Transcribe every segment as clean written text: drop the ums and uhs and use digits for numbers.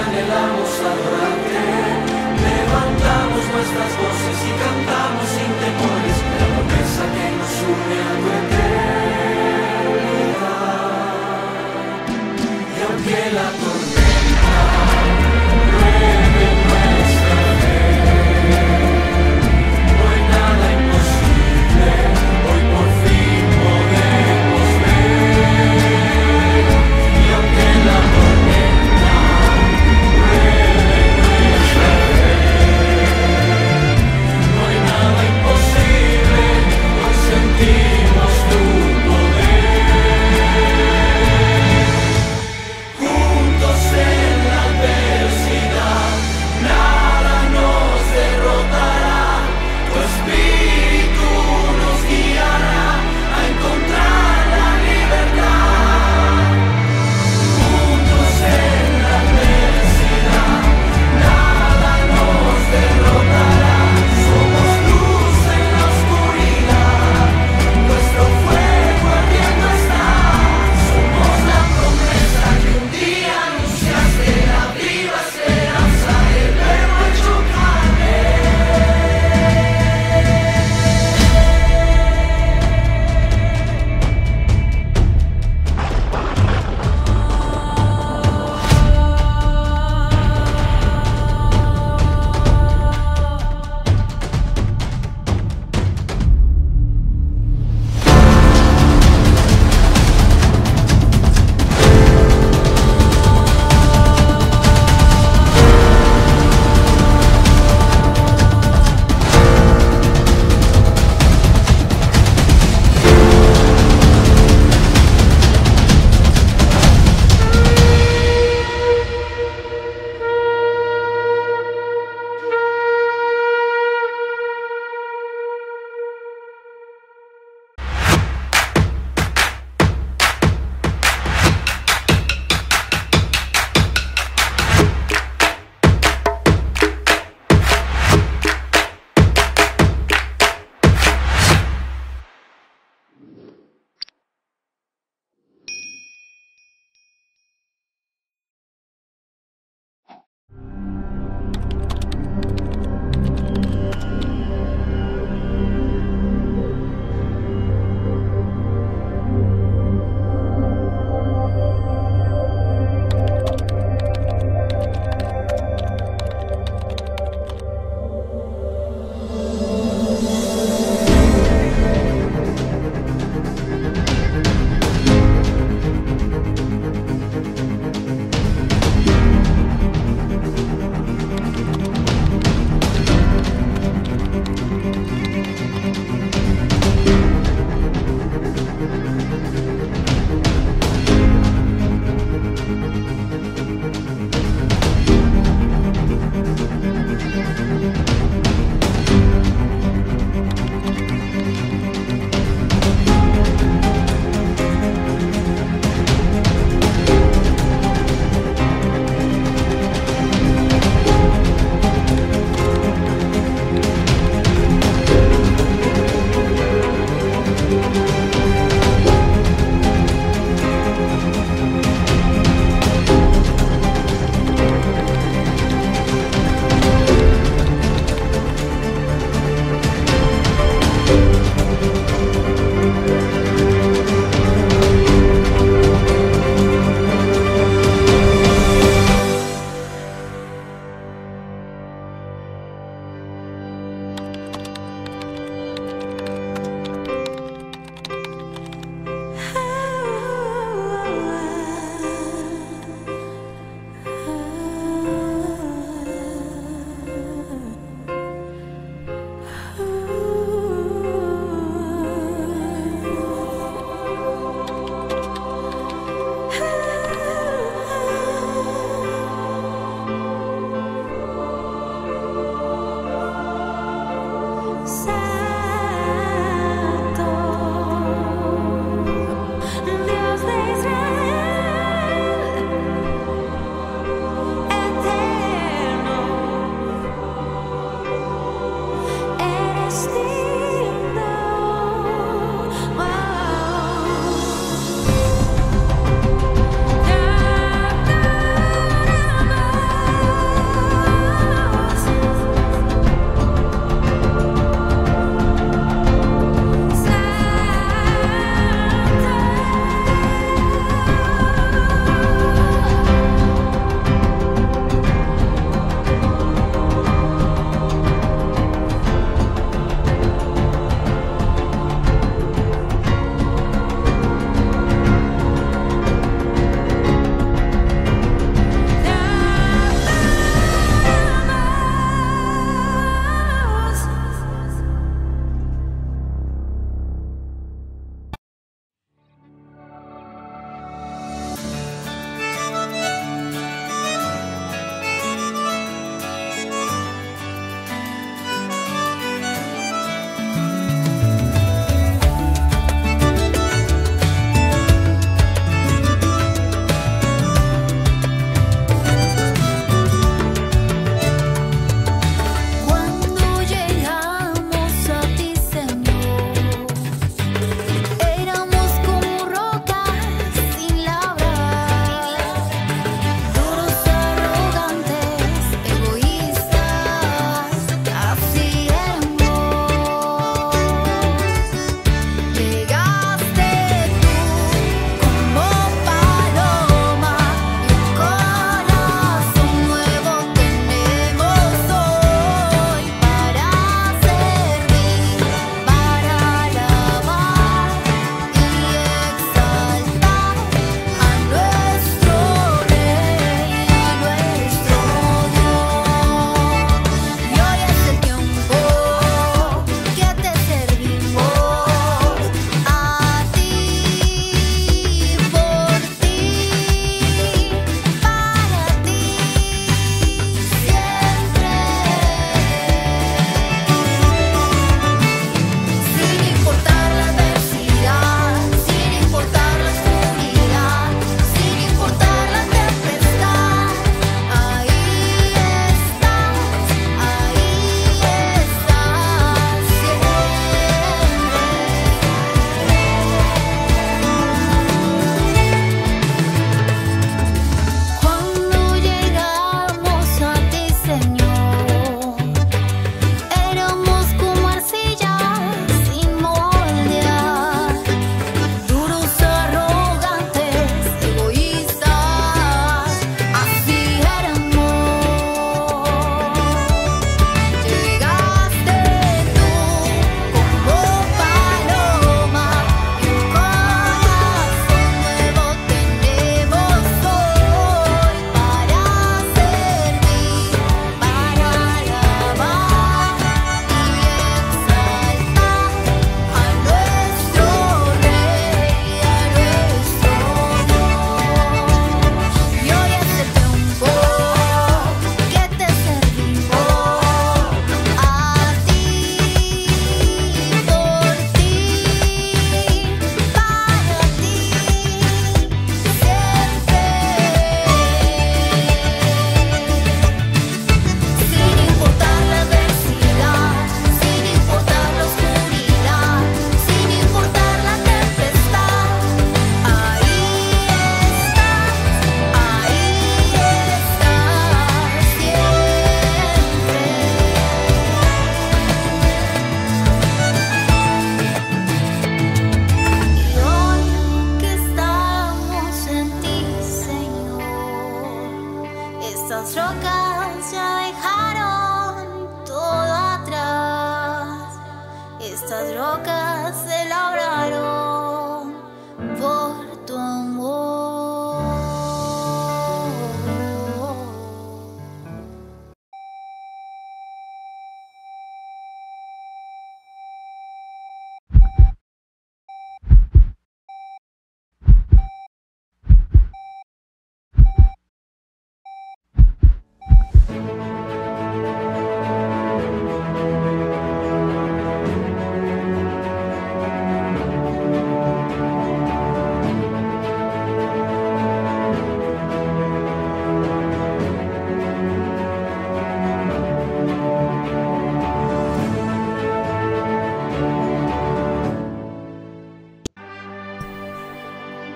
anhelamos adorarte. Levantamos nuestras voces y cantamos sin temores la promesa que nos une a tu eternidad. Y aunque la tormenta pruebe nuestra fe, no hay nada imposible, hoy por fin podemos ver. Y aunque la tormenta pruebe nuestra fe, no hay nada imposible.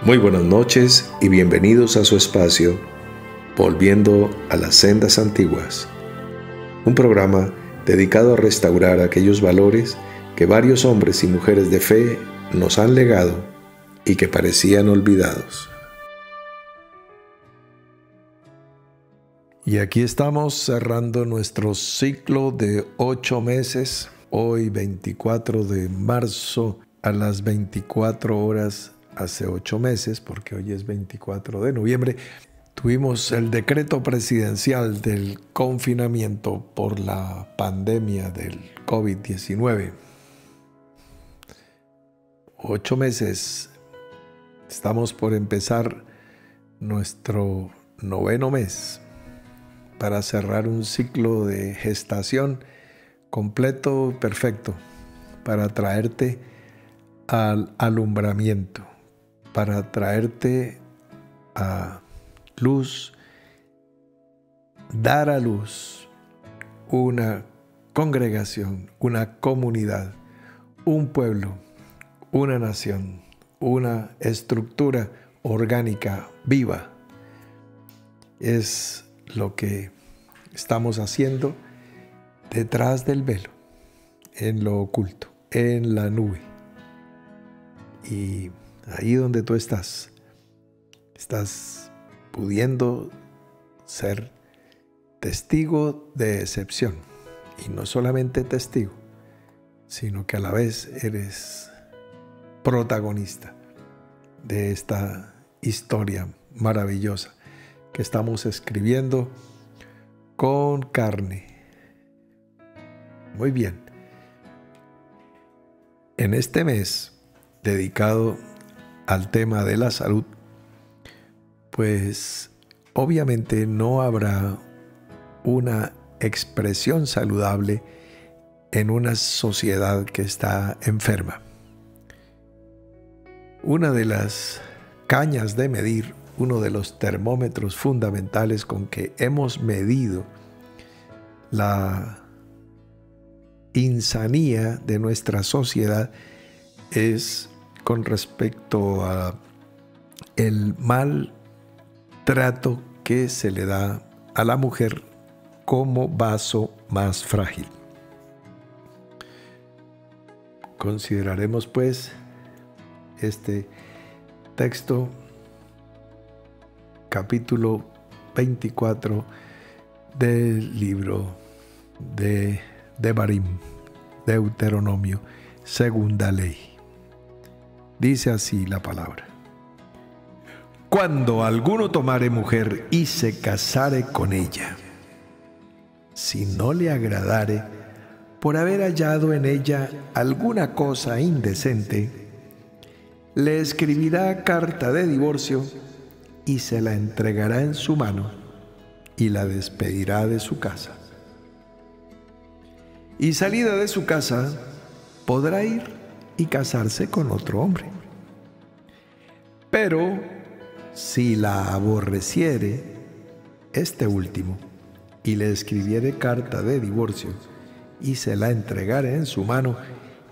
Muy buenas noches y bienvenidos a su espacio Volviendo a las Sendas Antiguas, un programa dedicado a restaurar aquellos valores que varios hombres y mujeres de fe nos han legado y que parecían olvidados. Y aquí estamos cerrando nuestro ciclo de 8 meses, hoy 24 de marzo a las 24 horas. Hace 8 meses, porque hoy es 24 de noviembre, tuvimos el decreto presidencial del confinamiento por la pandemia del COVID-19. 8 meses. Estamos por empezar nuestro 9º mes para cerrar un ciclo de gestación completo, perfecto, para traerte al alumbramiento, para traerte a luz, dar a luz una congregación, una comunidad, un pueblo, una nación, una estructura orgánica viva. Es lo que estamos haciendo detrás del velo, en lo oculto, en la nube. Y ahí donde tú estás pudiendo ser testigo de excepción. Y no solamente testigo, sino que a la vez eres protagonista de esta historia maravillosa que estamos escribiendo con carne. Muy bien. En este mes dedicado al tema de la salud, pues obviamente no habrá una expresión saludable en una sociedad que está enferma. Una de las cañas de medir, uno de los termómetros fundamentales con que hemos medido la insanía de nuestra sociedad es con respecto a el mal trato que se le da a la mujer como vaso más frágil. Consideraremos pues este texto, capítulo 24 del libro de Devarim, Deuteronomio, segunda ley. Dice así la palabra: cuando alguno tomare mujer y se casare con ella, si no le agradare, por haber hallado en ella alguna cosa indecente, le escribirá carta de divorcio y se la entregará en su mano y la despedirá de su casa. Y salida de su casa, podrá ir y casarse con otro hombre. Pero si la aborreciere este último y le escribiere carta de divorcio y se la entregare en su mano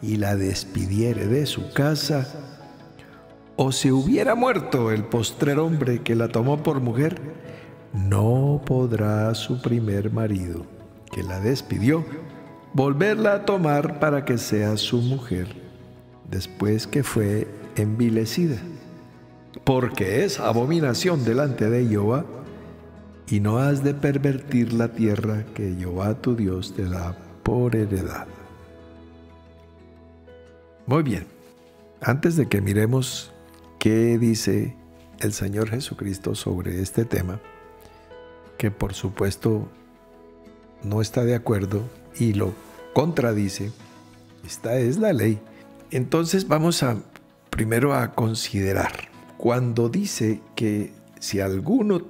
y la despidiere de su casa, o se hubiera muerto el postrer hombre que la tomó por mujer, no podrá su primer marido, que la despidió, volverla a tomar para que sea su mujer, después que fue envilecida, porque es abominación delante de Jehová, y no has de pervertir la tierra que Jehová tu Dios te da por heredad. Muy bien, antes de que miremos qué dice el Señor Jesucristo sobre este tema, que por supuesto no está de acuerdo y lo contradice, esta es la ley. Entonces vamos primero a considerar, cuando dice que si alguno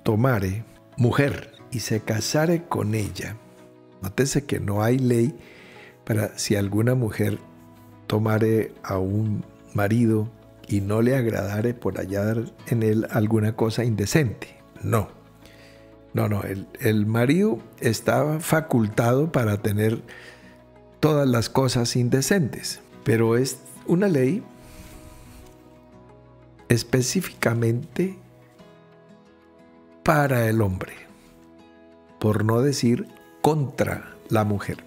tomare mujer y se casare con ella, nótese que no hay ley para si alguna mujer tomare a un marido y no le agradare por hallar en él alguna cosa indecente. No, el marido está facultado para tener todas las cosas indecentes, pero es una ley específicamente para el hombre, por no decir contra la mujer.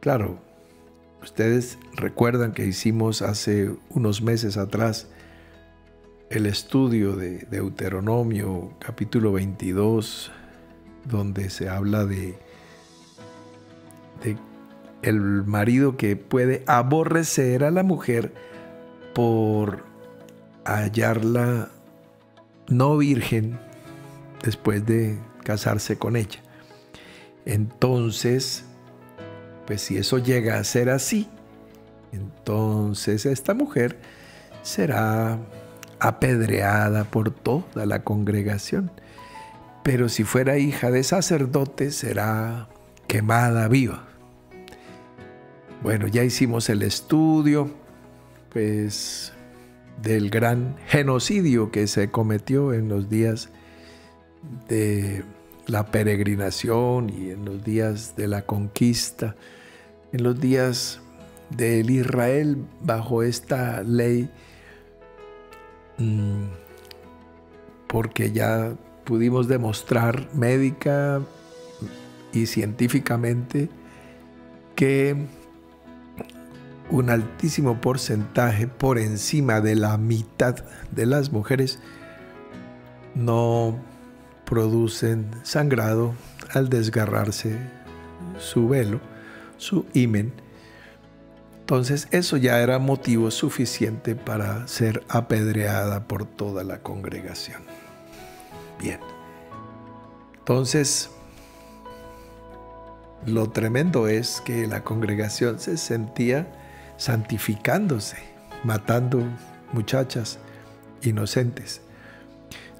Claro, ustedes recuerdan que hicimos hace unos meses atrás el estudio de Deuteronomio capítulo 22, donde se habla de el marido que puede aborrecer a la mujer por hallarla no virgen después de casarse con ella. Entonces, pues si eso llega a ser así, entonces esta mujer será apedreada por toda la congregación. Pero si fuera hija de sacerdote, será quemada viva. Bueno, ya hicimos el estudio, pues, del gran genocidio que se cometió en los días de la peregrinación y en los días de la conquista, en los días del Israel bajo esta ley, porque ya pudimos demostrar médica y científicamente que un altísimo porcentaje, por encima de la mitad de las mujeres, no producen sangrado al desgarrarse su velo, su himen. Entonces eso ya era motivo suficiente para ser apedreada por toda la congregación. Bien. Entonces, lo tremendo es que la congregación se sentía santificándose, matando muchachas inocentes.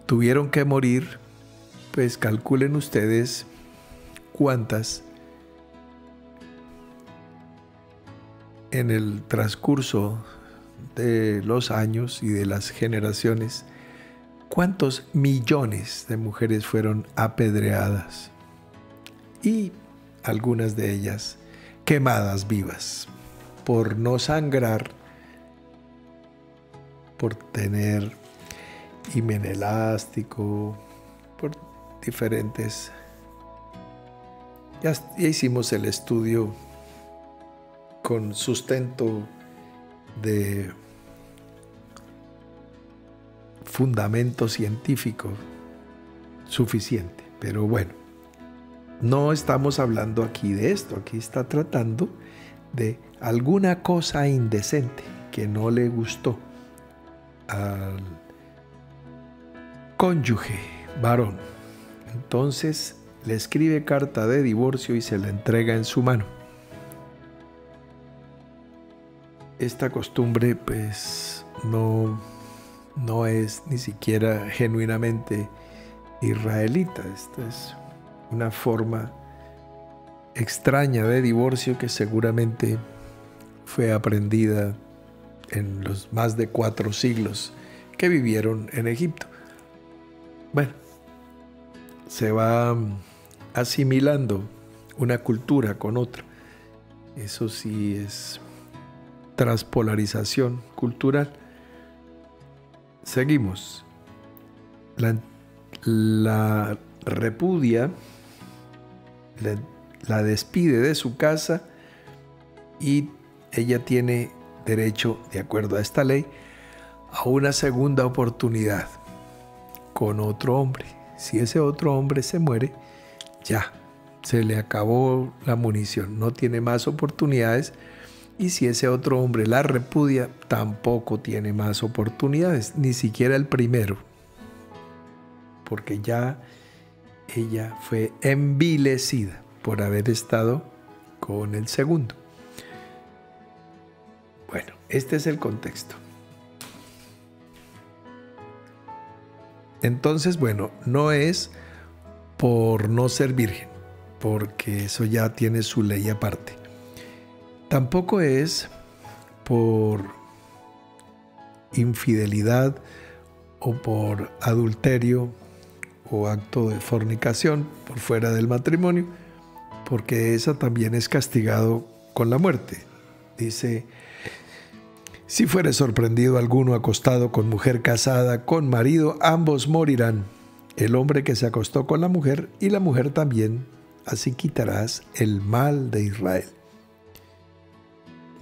Tuvieron que morir, pues calculen ustedes cuántas en el transcurso de los años y de las generaciones, cuántos millones de mujeres fueron apedreadas y algunas de ellas quemadas vivas por no sangrar, por tener himen elástico, por diferentes. Ya hicimos el estudio con sustento de fundamento científico suficiente. Pero bueno, no estamos hablando aquí de esto. Aquí está tratando de alguna cosa indecente que no le gustó al cónyuge varón. Entonces le escribe carta de divorcio y se la entrega en su mano. Esta costumbre pues no es ni siquiera genuinamente israelita. Esta es una forma extraña de divorcio que seguramente fue aprendida en los más de 4 siglos que vivieron en Egipto. Bueno, se va asimilando una cultura con otra. Eso sí es transpolarización cultural. Seguimos. La repudia, la despide de su casa y ella tiene derecho, de acuerdo a esta ley, a una segunda oportunidad con otro hombre. Si ese otro hombre se muere, ya se le acabó la munición, no tiene más oportunidades. Y si ese otro hombre la repudia, tampoco tiene más oportunidades, ni siquiera el primero, porque ya ella fue envilecida por haber estado con el segundo. Bueno, este es el contexto. Entonces, bueno, no es por no ser virgen, porque eso ya tiene su ley aparte. Tampoco es por infidelidad o por adulterio o acto de fornicación por fuera del matrimonio, porque esa también es castigado con la muerte. Dice, Si fuere sorprendido alguno acostado con mujer casada, con marido, ambos morirán. El hombre que se acostó con la mujer y la mujer también. Así quitarás el mal de Israel.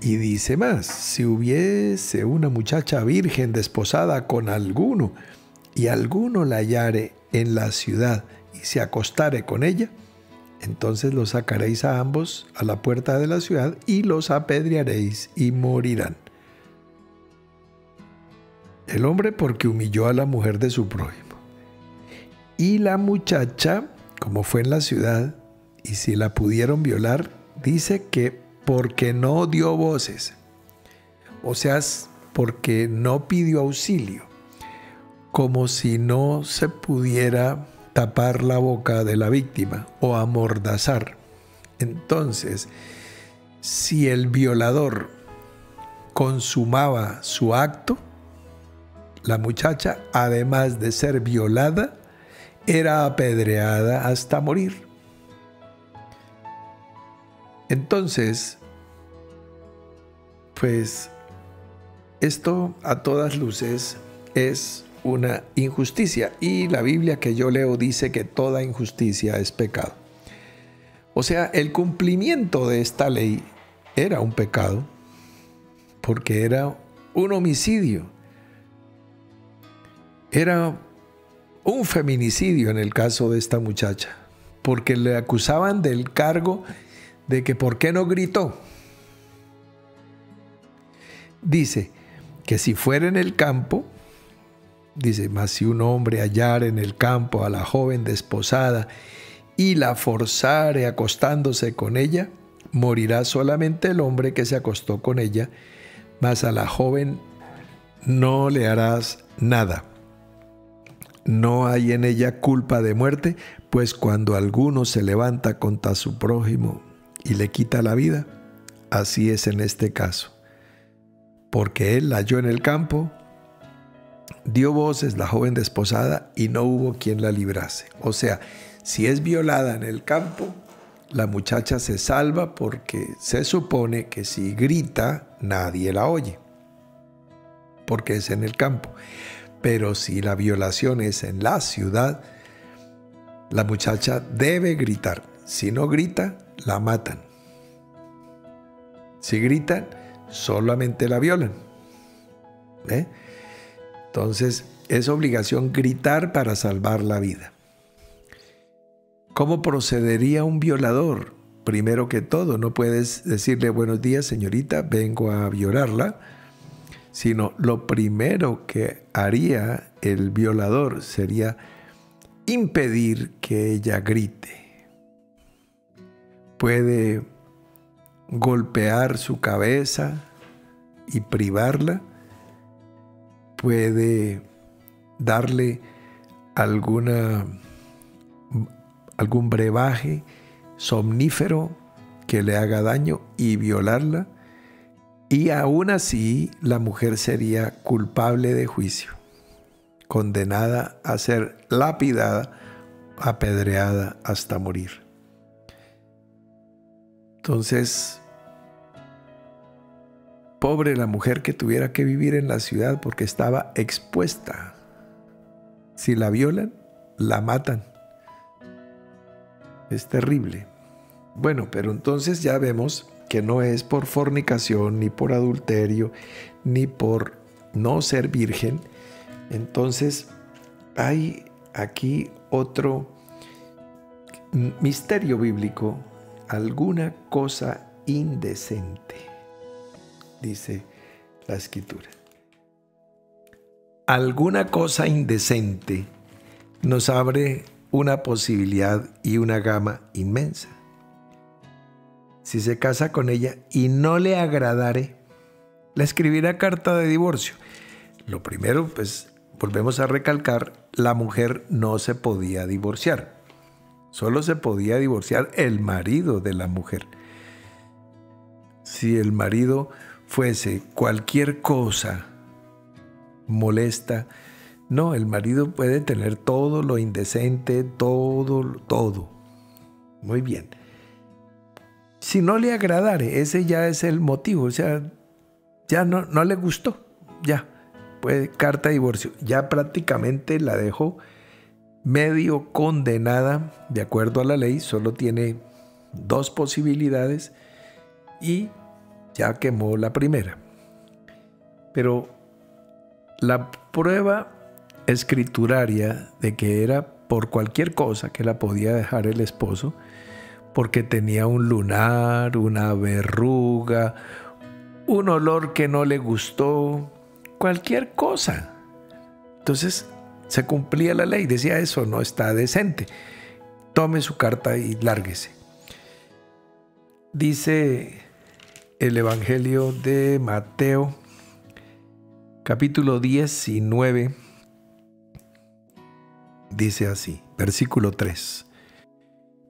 Y dice más, si hubiese una muchacha virgen desposada con alguno, y alguno la hallare en la ciudad y se acostare con ella, entonces los sacaréis a ambos a la puerta de la ciudad y los apedrearéis y morirán. El hombre porque humilló a la mujer de su prójimo. Y la muchacha, como fue en la ciudad, y si la pudieron violar, dice que porque no dio voces, o sea, porque no pidió auxilio, como si no se pudiera tapar la boca de la víctima o amordazar. Entonces, si el violador consumaba su acto, la muchacha, además de ser violada, era apedreada hasta morir. Entonces, pues esto a todas luces es una injusticia, y la Biblia que yo leo dice que toda injusticia es pecado. O sea, el cumplimiento de esta ley era un pecado porque era un homicidio. Era un feminicidio en el caso de esta muchacha, porque le acusaban del cargo de que por qué no gritó. Dice que si fuera en el campo, dice, mas si un hombre hallare en el campo a la joven desposada y la forzare acostándose con ella, morirá solamente el hombre que se acostó con ella, mas a la joven no le harás nada. No hay en ella culpa de muerte, pues cuando alguno se levanta contra su prójimo y le quita la vida, así es en este caso. Porque él la halló en el campo, dio voces la joven desposada y no hubo quien la librase. O sea, si es violada en el campo, la muchacha se salva porque se supone que si grita, nadie la oye, porque es en el campo. Pero si la violación es en la ciudad, la muchacha debe gritar. Si no grita, la matan. Si gritan, solamente la violan. Entonces, es obligación gritar para salvar la vida. ¿Cómo procedería un violador? Primero que todo, no puedes decirle buenos días, señorita, vengo a violarla, sino lo primero que haría el violador sería impedir que ella grite. Puede golpear su cabeza y privarla, puede darle algún brebaje somnífero que le haga daño y violarla, y aún así la mujer sería culpable de juicio, condenada a ser lapidada, apedreada hasta morir. Entonces, pobre la mujer que tuviera que vivir en la ciudad porque estaba expuesta. Si la violan, la matan. Es terrible. Bueno, pero entonces ya vemos que no es por fornicación, ni por adulterio, ni por no ser virgen. Entonces hay aquí otro misterio bíblico, alguna cosa indecente, dice la Escritura. Alguna cosa indecente nos abre una posibilidad y una gama inmensa. Si se casa con ella y no le agradare, le escribirá carta de divorcio. Lo primero, pues, volvemos a recalcar, la mujer no se podía divorciar. Solo se podía divorciar el marido de la mujer. Si el marido fuese cualquier cosa molesta, no, el marido puede tener todo lo indecente, todo. Muy bien. Si no le agradare, ese ya es el motivo. O sea, ya no le gustó, ya, pues carta de divorcio. Ya prácticamente la dejó medio condenada de acuerdo a la ley, solo tiene 2 posibilidades y ya quemó la primera. Pero la prueba escrituraria de que era por cualquier cosa que la podía dejar el esposo, porque tenía un lunar, una verruga, un olor que no le gustó, cualquier cosa. Entonces se cumplía la ley, decía eso no está decente, tome su carta y lárguese. Dice el Evangelio de Mateo, capítulo 19, dice así, versículo 3.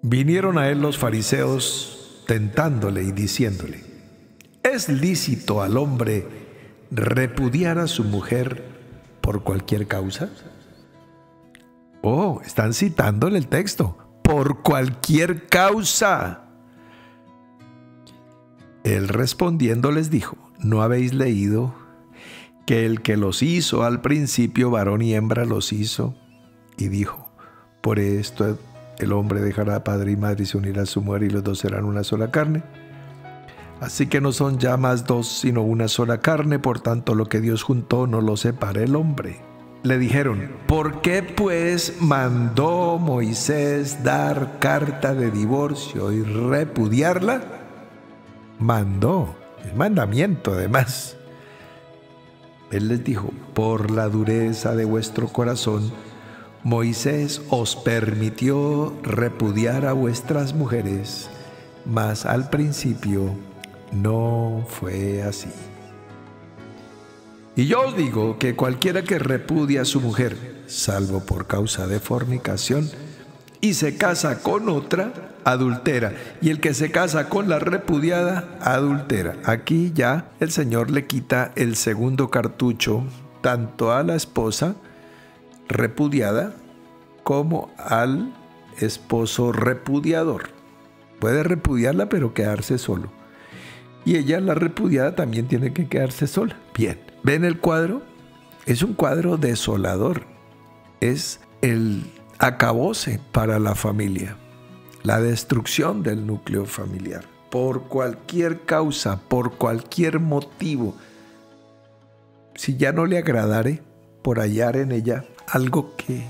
Vinieron a él los fariseos tentándole y diciéndole: ¿es lícito al hombre repudiar a su mujer por cualquier causa? Oh, están citándole el texto. Por cualquier causa. Él respondiendo les dijo: ¿no habéis leído que el que los hizo al principio, varón y hembra los hizo? Y dijo: por esto el hombre dejará a padre y madre y se unirá a su mujer y los dos serán una sola carne. Así que no son ya más dos, sino una sola carne. Por tanto, lo que Dios juntó no lo separe el hombre. Le dijeron: ¿por qué pues mandó Moisés dar carta de divorcio y repudiarla? Mandó, es mandamiento además. Él les dijo: por la dureza de vuestro corazón, Moisés os permitió repudiar a vuestras mujeres, mas al principio no fue así. Y yo os digo que cualquiera que repudia a su mujer, salvo por causa de fornicación, y se casa con otra, adultera. Y el que se casa con la repudiada, adultera. Aquí ya el Señor le quita el segundo cartucho tanto a la esposa repudiada como al esposo repudiador. Puede repudiarla pero quedarse solo. Y ella, la repudiada, también tiene que quedarse sola. Bien, ¿ven el cuadro? Es un cuadro desolador. Es el acabose para la familia, la destrucción del núcleo familiar. Por cualquier causa, por cualquier motivo, si ya no le agradare, por hallar en ella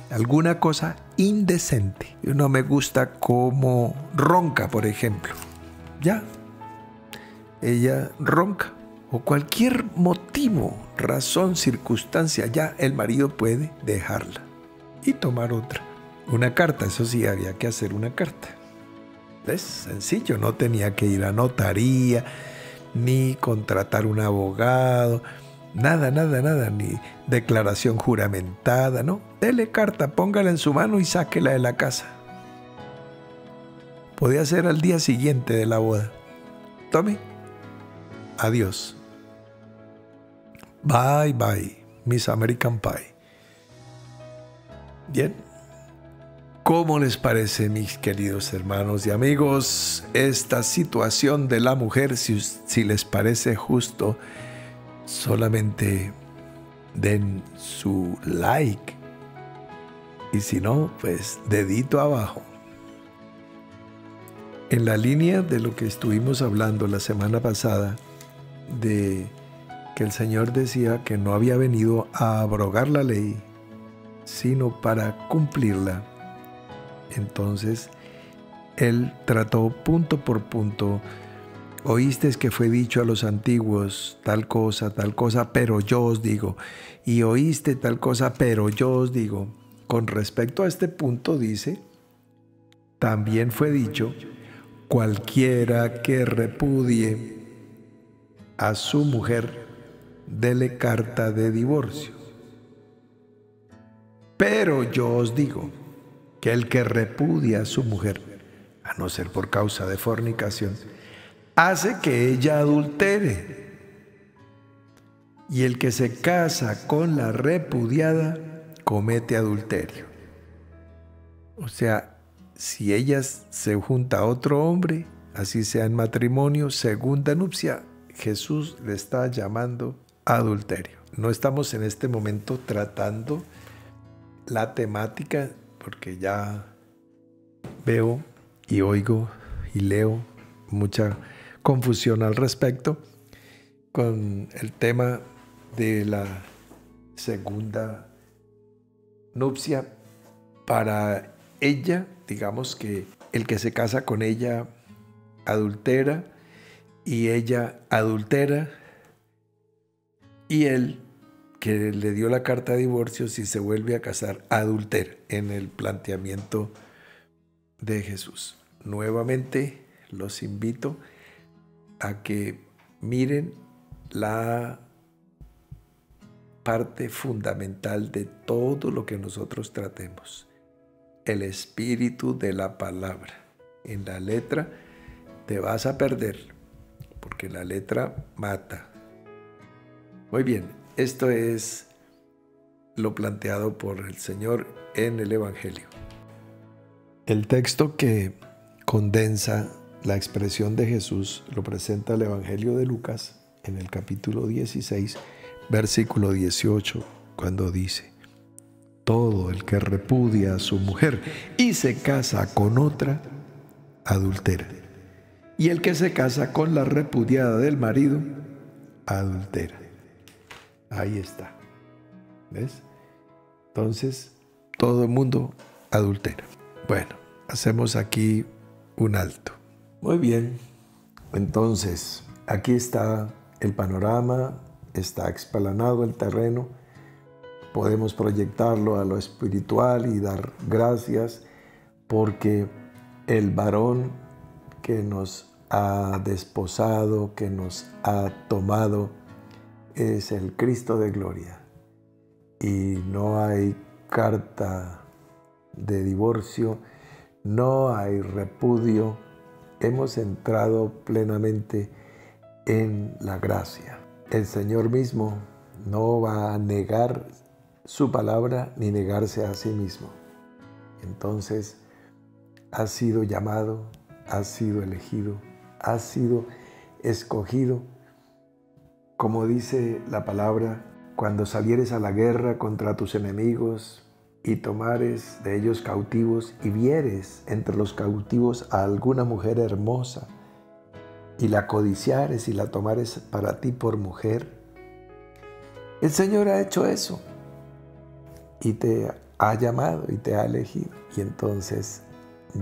alguna cosa indecente. No me gusta cómo ronca, por ejemplo. Ya, ella ronca. O cualquier motivo, razón, circunstancia, ya el marido puede dejarla y tomar otra. Una carta, eso sí, había que hacer una carta. Es sencillo, no tenía que ir a notaría, ni contratar un abogado, nada, ni declaración juramentada, ¿no? Dele carta, póngala en su mano y sáquela de la casa. Podía ser al día siguiente de la boda. Tome, adiós. Bye, bye, Miss American Pie. Bien. ¿Cómo les parece, mis queridos hermanos y amigos, esta situación de la mujer? Si les parece justo, solamente den su like. Y si no, pues dedito abajo. En la línea de lo que estuvimos hablando la semana pasada, de que el Señor decía que no había venido a abrogar la ley, sino para cumplirla. Entonces, Él trató punto por punto. Oísteis que fue dicho a los antiguos tal cosa, pero yo os digo. Y oíste tal cosa, pero yo os digo. Con respecto a este punto dice, también fue dicho, cualquiera que repudie a su mujer, dele carta de divorcio. Pero yo os digo que el que repudia a su mujer, a no ser por causa de fornicación, hace que ella adultere. Y el que se casa con la repudiada, comete adulterio. O sea, si ella se junta a otro hombre, así sea en matrimonio, segunda nupcia, Jesús le está llamando adulterio. No estamos en este momento tratando la temática porque ya veo y oigo y leo mucha confusión al respecto con el tema de la segunda nupcia. Para ella, digamos que el que se casa con ella adultera y ella adultera, y él que le dio la carta de divorcio, si se vuelve a casar, adultera, en el planteamiento de Jesús. Nuevamente los invito a que miren la parte fundamental de todo lo que nosotros tratemos, el espíritu de la palabra. En la letra te vas a perder, porque la letra mata. Muy bien, esto es lo planteado por el Señor en el Evangelio. El texto que condensa la expresión de Jesús lo presenta el Evangelio de Lucas en el capítulo 16, versículo 18, cuando dice: todo el que repudia a su mujer y se casa con otra, adultera. Y el que se casa con la repudiada del marido, adultera. Ahí está. ¿Ves? Entonces, todo el mundo adultera. Bueno, hacemos aquí un alto. Muy bien. Entonces, aquí está el panorama, está explanado el terreno. Podemos proyectarlo a lo espiritual y dar gracias porque el varón que nos ha desposado, que nos ha tomado, es el Cristo de gloria. Y no hay carta de divorcio, no hay repudio. Hemos entrado plenamente en la gracia. El Señor mismo no va a negar su palabra ni negarse a sí mismo. Entonces, has sido llamado, has sido elegido, has sido escogido. Como dice la palabra, cuando salieres a la guerra contra tus enemigos y tomares de ellos cautivos y vieres entre los cautivos a alguna mujer hermosa y la codiciares y la tomares para ti por mujer, el Señor ha hecho eso y te ha llamado y te ha elegido, y entonces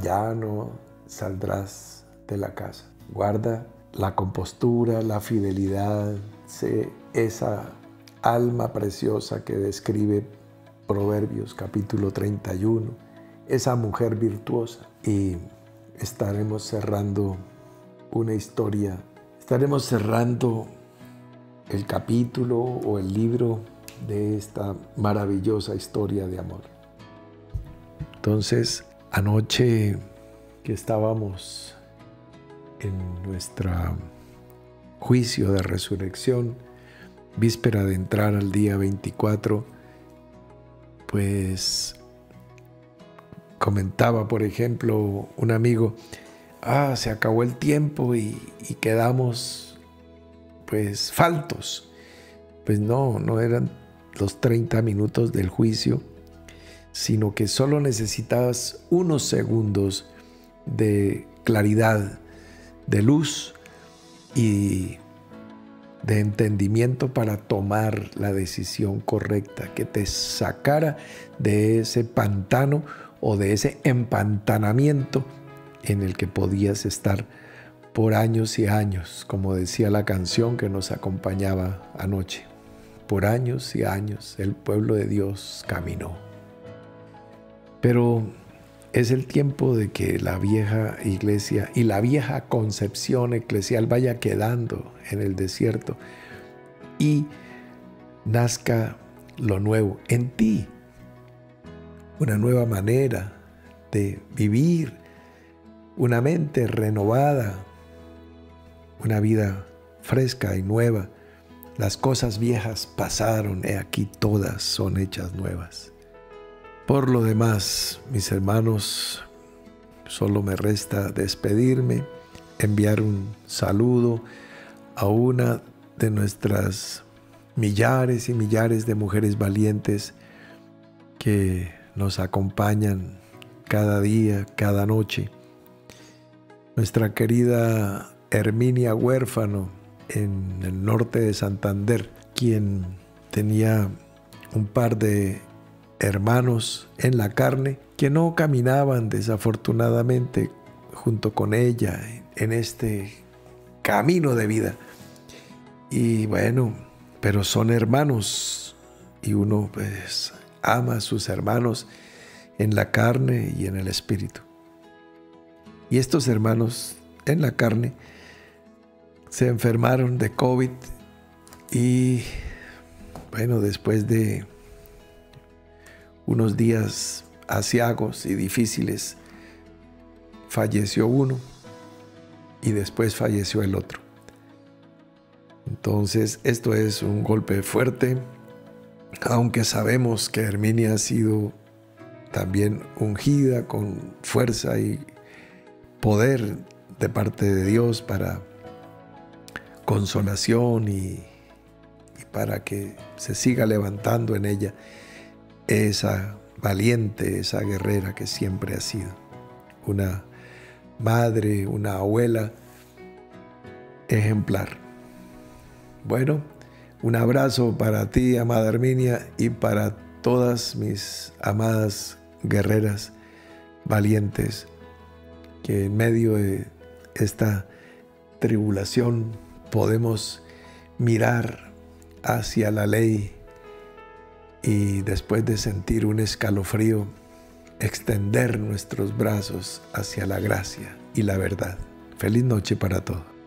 ya no saldrás de la casa. Guarda la compostura, la fidelidad, sé esa alma preciosa que describe Proverbios capítulo 31, esa mujer virtuosa. Y estaremos cerrando una historia, estaremos cerrando el capítulo o el libro de esta maravillosa historia de amor. Entonces, anoche que estábamos en nuestro juicio de resurrección, víspera de entrar al día 24, pues comentaba, por ejemplo, un amigo: se acabó el tiempo y quedamos pues faltos. Pues no eran los 30 minutos del juicio, sino que solo necesitabas unos segundos de claridad, de luz y de entendimiento para tomar la decisión correcta, que te sacara de ese pantano o de ese empantanamiento en el que podías estar por años y años, como decía la canción que nos acompañaba anoche. Por años y años el pueblo de Dios caminó. Pero es el tiempo de que la vieja iglesia y la vieja concepción eclesial vaya quedando en el desierto y nazca lo nuevo en ti, una nueva manera de vivir, una mente renovada, una vida fresca y nueva. Las cosas viejas pasaron, he aquí todas son hechas nuevas. Por lo demás, mis hermanos, solo me resta despedirme, enviar un saludo a una de nuestras millares y millares de mujeres valientes que nos acompañan cada día, cada noche. Nuestra querida Herminia Huérfano en el norte de Santander, quien tenía un par de hermanos en la carne que no caminaban desafortunadamente junto con ella en este camino de vida. Y bueno, pero son hermanos y uno pues ama a sus hermanos en la carne y en el espíritu. Y estos hermanos en la carne se enfermaron de COVID y bueno, después de unos días aciagos y difíciles, falleció uno y después falleció el otro. Entonces, esto es un golpe fuerte, aunque sabemos que Herminia ha sido también ungida con fuerza y poder de parte de Dios para consolación y para que se siga levantando en ella esa valiente, esa guerrera que siempre ha sido una madre, una abuela ejemplar. Bueno, un abrazo para ti, amada Herminia, y para todas mis amadas guerreras valientes que en medio de esta tribulación podemos mirar hacia la ley y después de sentir un escalofrío, extender nuestros brazos hacia la gracia y la verdad. Feliz noche para todos.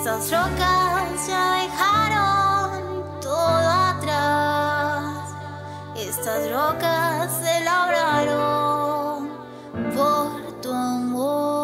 Estas rocas ya dejaron todo atrás. Estas rocas se labraron por tu amor.